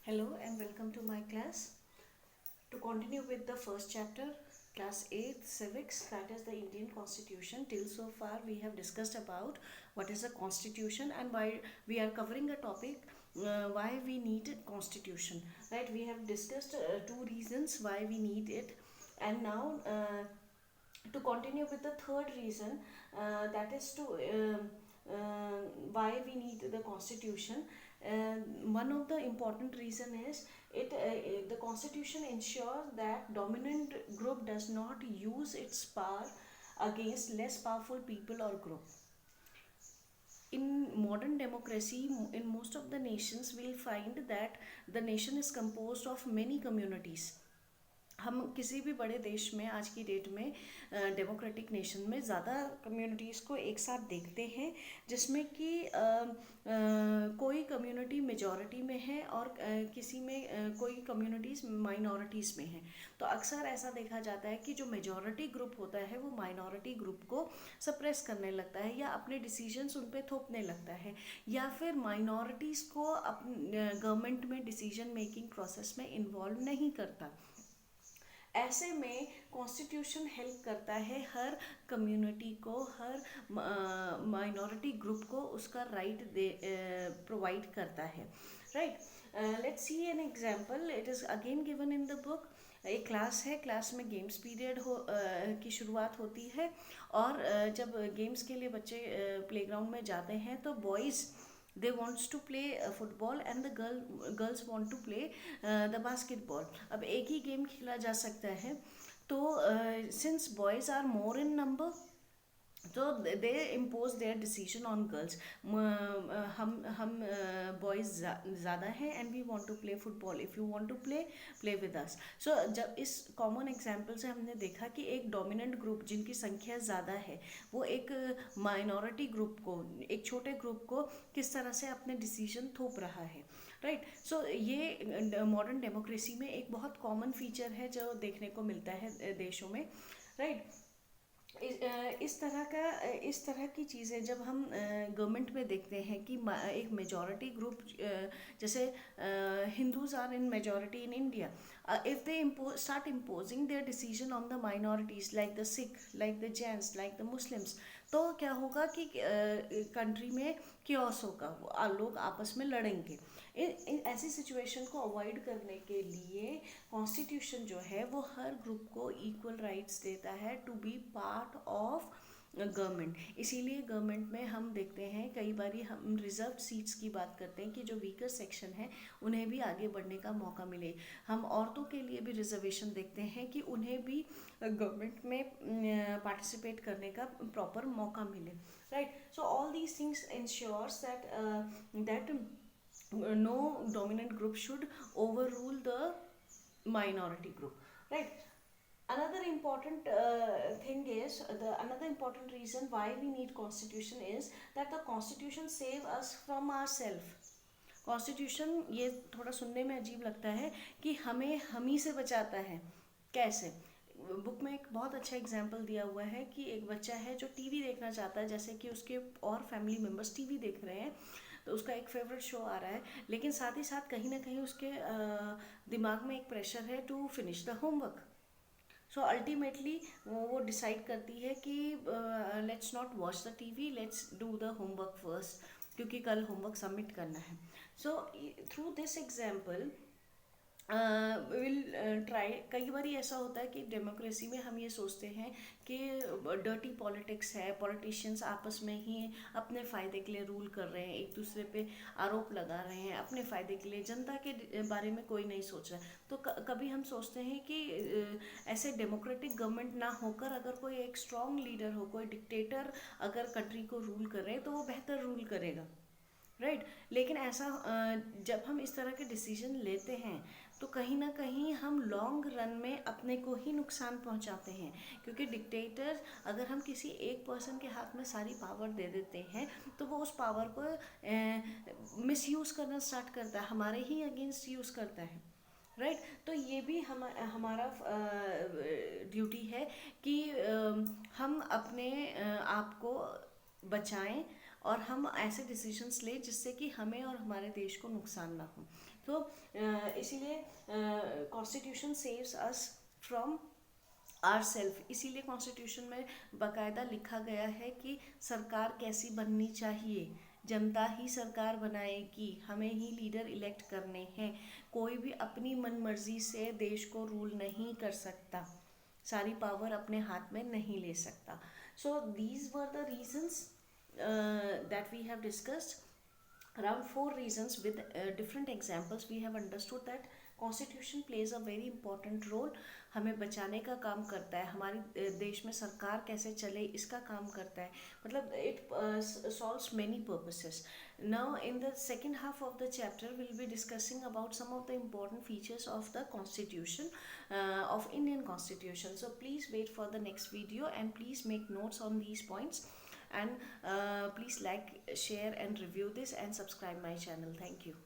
Hello and welcome to my class. To continue with the first chapter, class 8 civics, that is the Indian Constitution. Till so far we have discussed about what is a constitution and why we are covering a topic, why we need a constitution, right? We have discussed two reasons why we need it, and now to continue with the third reason, that is to uh, why we need the constitution. One of the important reason is the constitution ensures that dominant group does not use its power against less powerful people or group. In modern democracy, in most of the nations, we'll find that the nation is composed of many communities. हम किसी भी बड़े देश में आज की date में democratic nation में ज़्यादा कम्युनिटीज़ को एक साथ देखते हैं, जिसमें कि कोई कम्युनिटी मेजॉरिटी में है और किसी में कोई कम्युनिटीज़ माइनॉरिटीज़ में है। तो अक्सर ऐसा देखा जाता है कि जो मेजॉरिटी ग्रुप होता है वो माइनॉरिटी ग्रुप को सप्रेस करने लगता है या अपने डिसीजंस उन पर थोपने लगता है, या फिर माइनॉरिटीज़ को अपने गवर्नमेंट में डिसीजन मेकिंग प्रोसेस में इन्वॉल्व नहीं करता। ऐसे में कॉन्स्टिट्यूशन हेल्प करता है हर कम्युनिटी को, हर माइनॉरिटी ग्रुप को उसका राइट प्रोवाइड करता है, right. Let's see an example, it is again given in the book. एक क्लास है, क्लास में गेम्स पीरियड की शुरुआत होती है, और जब गेम्स के लिए बच्चे प्लेग्राउंड में जाते हैं तो boys they wants to play football and the girls want to play the basketball. अब एक ही गेम खेला जा सकता है, तो since boys are more in number, तो they impose their decision on girls. हम बॉयज़ ज़्यादा हैं and we want to play football, if you want to play with us. So जब इस कॉमन एग्जांपल से हमने देखा कि एक डोमिनेंट ग्रुप जिनकी संख्या ज़्यादा है वो एक माइनॉरिटी ग्रुप को, एक छोटे ग्रुप को किस तरह से अपने डिसीजन थोप रहा है, राइट। सो ये मॉडर्न डेमोक्रेसी में एक बहुत कॉमन फीचर है जो देखने को मिलता है देशों में, राइट। इस तरह की चीज़ें जब हम गवर्नमेंट में देखते हैं कि एक मेजॉरिटी ग्रुप, जैसे Hindus are in majority in India, if they start imposing their decision on the minorities like the Sikh, like the Jains, like the Muslims, तो क्या होगा कि कंट्री में क्योस होगा, लोग आपस में लड़ेंगे। इन ऐसी सिचुएशन को अवॉइड करने के लिए कॉन्स्टिट्यूशन जो है वो हर ग्रुप को इक्वल राइट्स देता है to be part of government. इसीलिए गवर्नमेंट में हम देखते हैं कई बार हम रिजर्व सीट्स की बात करते हैं कि जो वीकर सेक्शन है उन्हें भी आगे बढ़ने का मौका मिले। हम औरतों के लिए भी रिजर्वेशन देखते हैं कि उन्हें भी गवर्नमेंट में पार्टिसिपेट करने का प्रॉपर मौका मिले, right. So all these things ensures that no dominant group should overrule the minority group, right. Another important thing is another important reason why we need constitution is that the constitution save us from ourselves. Constitution, ये थोड़ा सुनने में अजीब लगता है कि हमें हम ही से बचाता है। कैसे? बुक में एक बहुत अच्छा एग्जाम्पल दिया हुआ है कि एक बच्चा है जो टीवी देखना चाहता है, जैसे कि उसके और फैमिली मेम्बर्स टीवी देख रहे हैं, तो उसका एक फेवरेट शो आ रहा है, लेकिन साथ ही साथ कहीं ना कहीं उसके दिमाग में एक प्रेशर है to finish the homework. So ultimately वो डिसाइड करती है कि let's not watch the TV, let's do the homework first, क्योंकि कल होमवर्क सबमिट करना है। So through this example will try, कई बार ऐसा होता है कि डेमोक्रेसी में हम ये सोचते हैं कि डर्टी पॉलिटिक्स है, पॉलिटिशियंस आपस में ही अपने फ़ायदे के लिए रूल कर रहे हैं, एक दूसरे पे आरोप लगा रहे हैं अपने फ़ायदे के लिए, जनता के बारे में कोई नहीं सोच रहा है। तो कभी हम सोचते हैं कि ऐसे डेमोक्रेटिक गवर्नमेंट ना होकर अगर कोई एक स्ट्रॉन्ग लीडर हो, कोई डिक्टेटर अगर कंट्री को रूल करे तो वो बेहतर रूल करेगा, राइट। लेकिन ऐसा जब हम इस तरह के डिसीजन लेते हैं तो कहीं ना कहीं हम लॉन्ग रन में अपने को ही नुकसान पहुंचाते हैं, क्योंकि डिक्टेटर, अगर हम किसी एक पर्सन के हाथ में सारी पावर दे देते हैं तो वो उस पावर को मिसयूज़ करना स्टार्ट करता है, हमारे ही अगेंस्ट यूज़ करता है, राइट। तो ये भी हमारा ड्यूटी है कि हम अपने आप को बचाएं और हम ऐसे डिसीजंस ले जिससे कि हमें और हमारे देश को नुकसान ना हो। तो इसीलिए constitution saves us from our self. इसीलिए कॉन्स्टिट्यूशन में बाकायदा लिखा गया है कि सरकार कैसी बननी चाहिए, जनता ही सरकार बनाएगी, हमें ही लीडर इलेक्ट करने हैं, कोई भी अपनी मन मर्जी से देश को रूल नहीं कर सकता, सारी पावर अपने हाथ में नहीं ले सकता। So these were the reasons that we have discussed. Around 4 reasons with different examples we have understood that constitution plays a very important role, हमें बचाने का काम करता है, हमारे देश में सरकार कैसे चले इसका काम करता है, मतलब it solves many purposes. Now in the second half of the chapter will be discussing about some of the important features of the constitution of Indian constitution. So please wait for the next video and please make notes on these points, and please like, share and review this and subscribe my channel. Thank you.